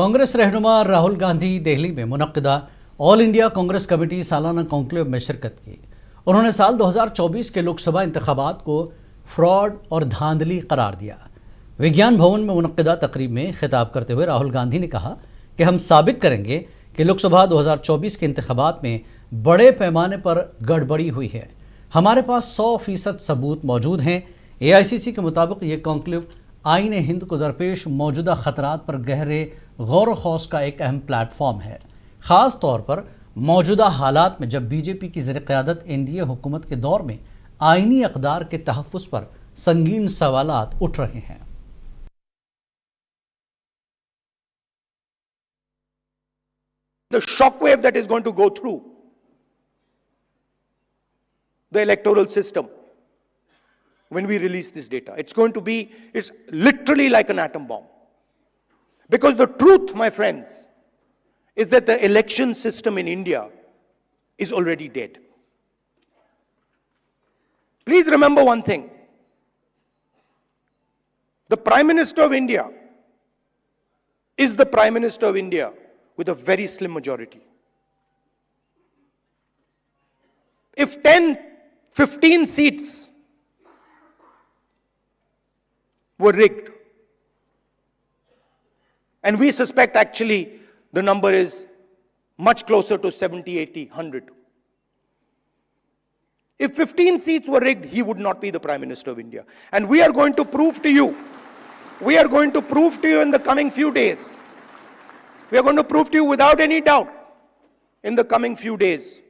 कांग्रेस रहनुमा राहुल गांधी दिल्ली में मुनक्किदा all India Congress committee सालाना कॉन्क्लेव में शिरकत की। उन्होंने साल 2024 के लोकसभा इंतखाबात को फ्रॉड और धांधली करार दिया। विज्ञान भवन में मुनक्किदा तकरीब में खिताब करते हुए राहुल गांधी ने कहा कि हम साबित करेंगे कि लोकसभा 2024 के इंतखाबात में बड़े पैमाने पर गड़बड़ी हुई है। हमारे पास 100% सबूत मौजूद हैं। AICC के मुताबिक ये कॉन्क्लेव आईन हिंद को दरपेश मौजूदा खतरात पर गहरे गौर खौस का एक अहम प्लेटफॉर्म है, ख़ास तौर पर मौजूदा हालात में जब बीजेपी की ज़ेर-क़यादत NDA हुकूमत के दौर में आईनी अक़दार के तहफ़्फ़ुज़ पर संगीन सवालात उठ रहे हैं। The shockwave that is going to go through the electoral system when we release this data, it's literally like an atom bomb. Because the truth, my friends, is that the election system in India is already dead. Please remember one thing. The Prime Minister of India is the Prime Minister of India with a very slim majority. If 10, 15 seats were rigged, and we suspect actually the number is much closer to 70, 80, 100. If 15 seats were rigged, he would not be the Prime Minister of India. And we are going to prove to you, in the coming few days, we are going to prove to you without any doubt in the coming few days